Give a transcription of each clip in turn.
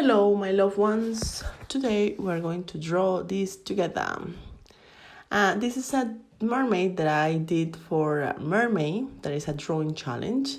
Hello, my loved ones. Today we're going to draw this together. This is a mermaid that I did for Mermay. That is a drawing challenge.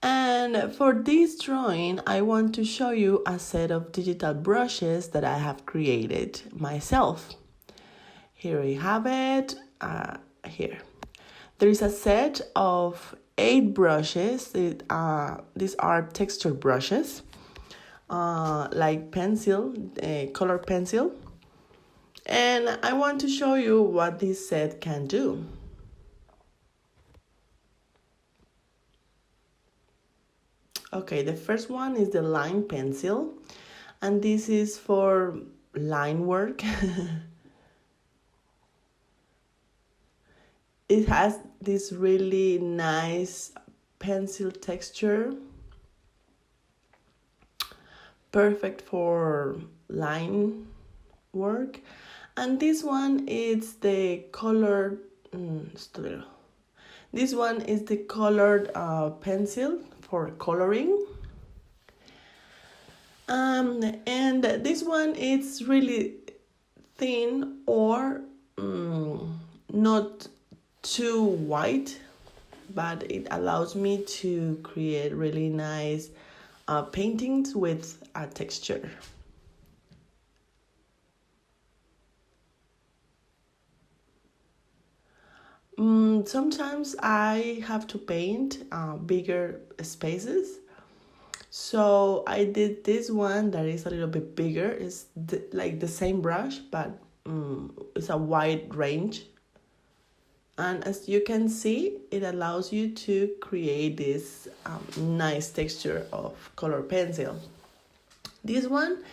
And for this drawing, I want to show you a set of digital brushes that I have created myself. Here we have it. Here. There is a set of 8 brushes. These are texture brushes. Like pencil, color pencil, and I want to show you what this set can do. Okay, the first one is the line pencil, and this is for line work. It has this really nice pencil texture, perfect for line work. And this one is the colored this one is the colored pencil for coloring, and this one is really thin or not too white, but it allows me to create really nice paintings with a texture. Sometimes I have to paint bigger spaces, so I did this one that is a little bit bigger. It's like the same brush, but it's a wide range. And as you can see, it allows you to create this nice texture of color pencil. This one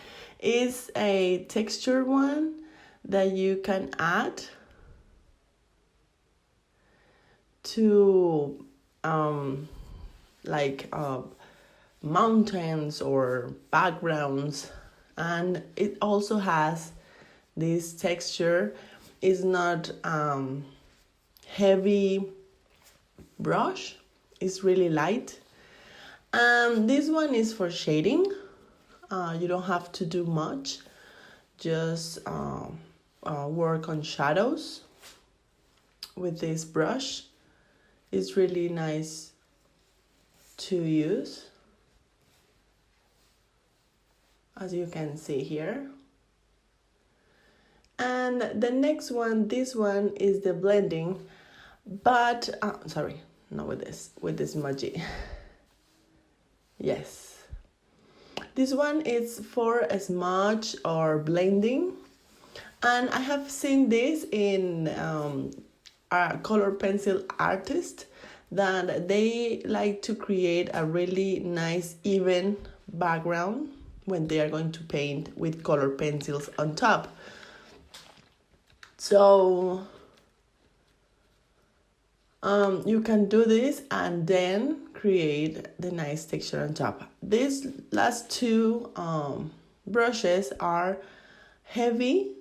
is a texture one that you can add to mountains or backgrounds, and it also has this texture. It's not heavy brush, it's really light. This one is for shading. You don't have to do much, just work on shadows with this brush. It's really nice to use, as you can see here. And the next one, this one is the blending, but sorry, not with this smudgy. Yes, this one is for a smudge or blending, and I have seen this in a color pencil artist that they like to create a really nice even background when they are going to paint with color pencils on top. So you can do this and then create the nice texture on top. These last two brushes are heavy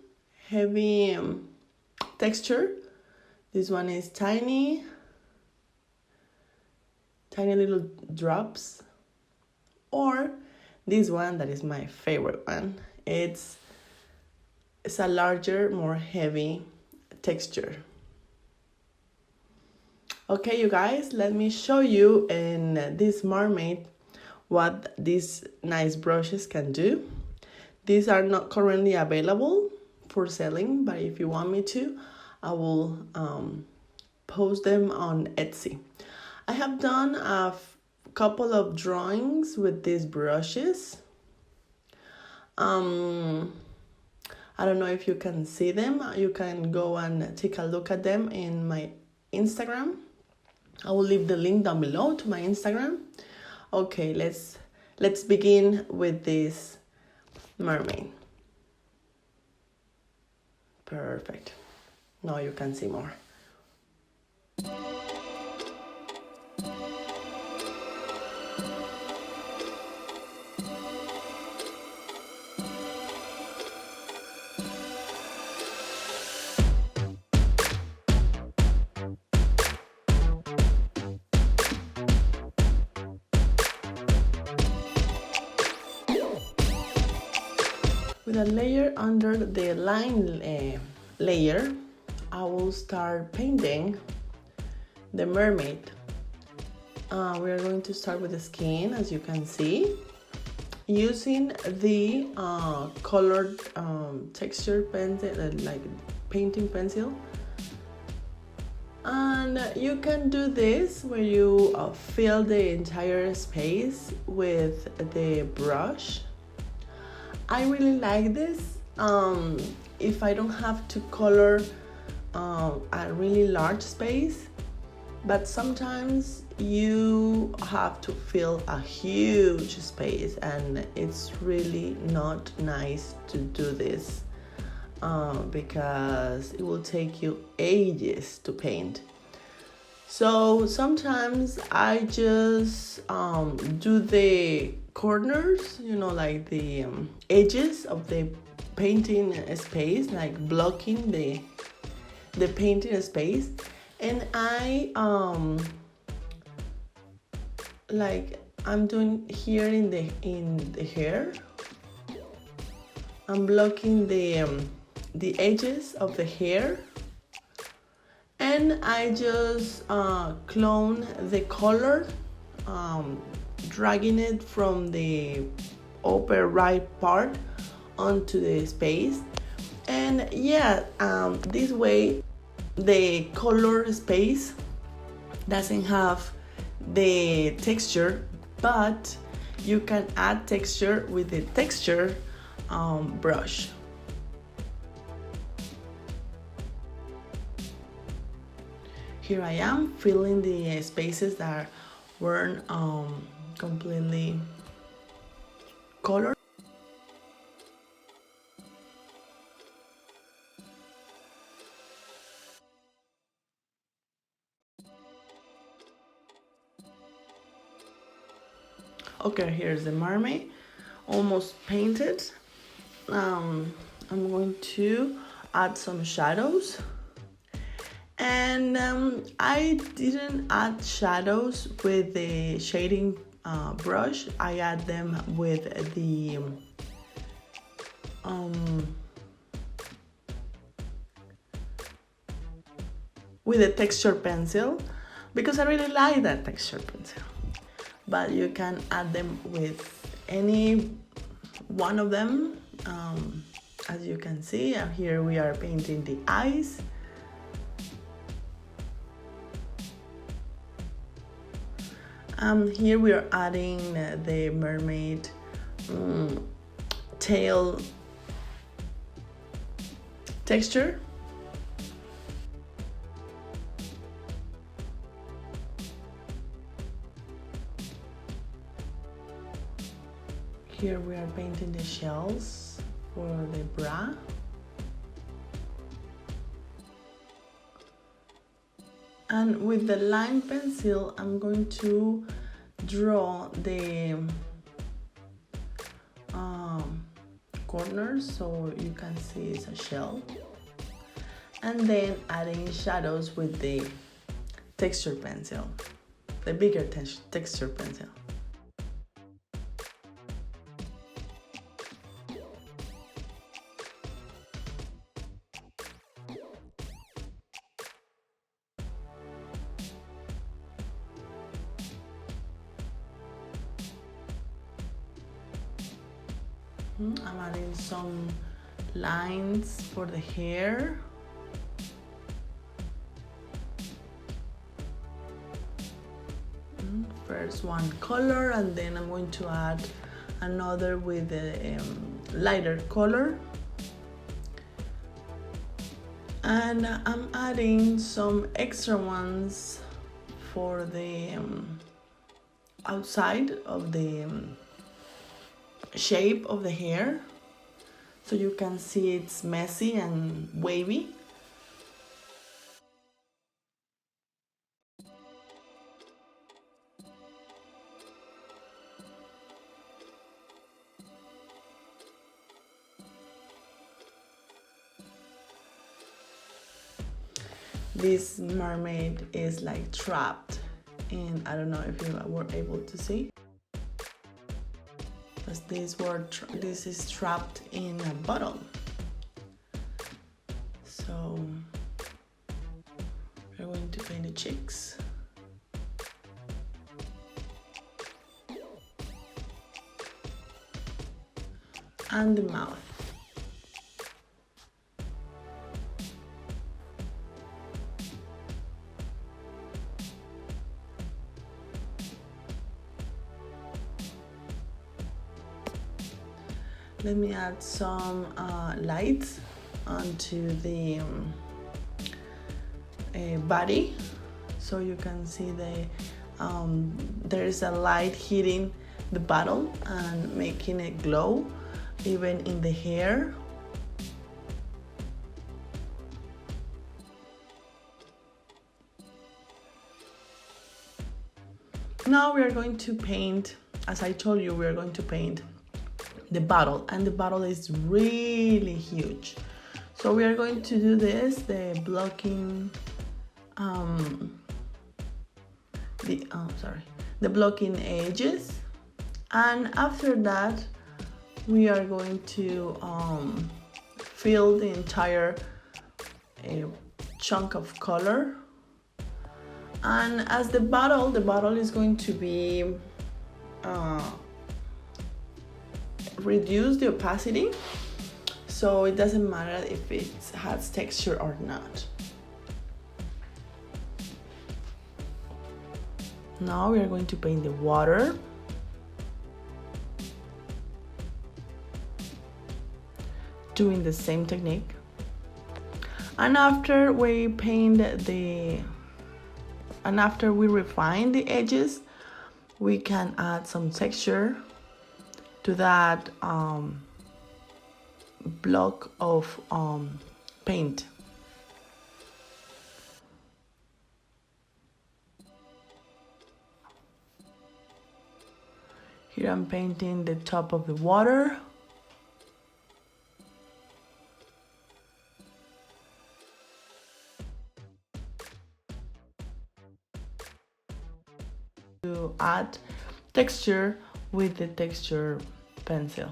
texture. This one is tiny little drops, or this one that is my favorite one. It's a larger, more heavy texture. Okay, you guys, let me show you in this mermaid what these nice brushes can do. These are not currently available for selling, but if you want me to, I will post them on Etsy. I have done a couple of drawings with these brushes. I don't know if you can see them. You can go and take a look at them in my Instagram. I will leave the link down below to my Instagram. Okay, let's begin with this mermaid. Perfect. Now you can see more. With a layer under the line layer, I will start painting the mermaid. We are going to start with the skin, as you can see, using the colored texture pencil, like painting pencil. And you can do this where you fill the entire space with the brush. I really like this if I don't have to color a really large space, but sometimes you have to fill a huge space and it's really not nice to do this because it will take you ages to paint. So sometimes I just do the corners, you know, like the edges of the painting space, like blocking the painting space, and I like I'm doing here in the hair. I'm blocking the edges of the hair, and I just clone the color, dragging it from the upper right part onto the space. And yeah, this way the color space doesn't have the texture, but you can add texture with the texture brush. Here I am filling the spaces that weren't completely colored. Okay, here's the mermaid, almost painted. I'm going to add some shadows. And I didn't add shadows with the shading brush. I add them with the texture pencil, because I really like that texture pencil. But you can add them with any one of them. As you can see, here we are painting the eyes. Here we are adding the mermaid tail texture. Here we are painting the shells for the bra. And with the line pencil, I'm going to draw the corners so you can see it's a shell. And then adding shadows with the texture pencil, the bigger texture pencil. I'm adding some lines for the hair. First one color, and then I'm going to add another with a lighter color. And I'm adding some extra ones for the outside of the shape of the hair, so you can see it's messy and wavy. This mermaid is like trapped, and I don't know if you were able to see. as this is trapped in a bottle. So we're going to paint the cheeks. And the mouth. Let me add some lights onto the body, so you can see there is a light hitting the bottle and making it glow, even in the hair. Now we are going to paint, as I told you, we are going to paint the bottle, and the bottle is really huge. So we are going to do this, the blocking the blocking edges, and after that we are going to fill the entire chunk of color. And as the bottle is going to be reduce the opacity, so it doesn't matter if it has texture or not. Now we are going to paint the water. Doing the same technique. And after we refine the edges, we can add some texture to that block of paint. Here I'm painting the top of the water. To add texture with the texture pencil.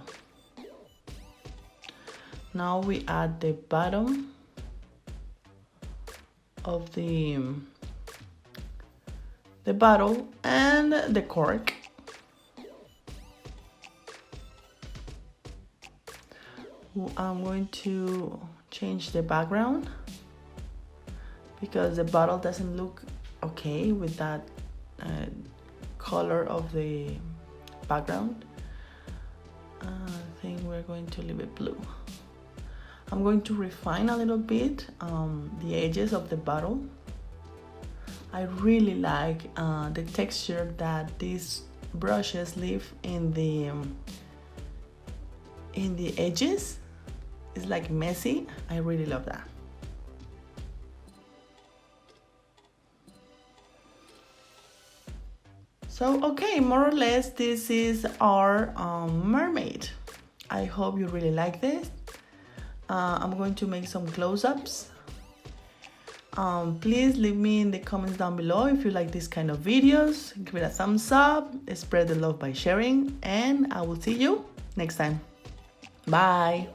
Now we add the bottom of the bottle and the cork. I'm going to change the background because the bottle doesn't look okay with that color of the background. I think we're going to leave it blue. I'm going to refine a little bit the edges of the bottle. I really like the texture that these brushes leave in the edges. It's like messy. I really love that. So, okay, more or less, this is our mermaid. I hope you really like this. I'm going to make some close-ups. Please leave me in the comments down below if you like this kind of videos. Give it a thumbs up, spread the love by sharing, and I will see you next time. Bye.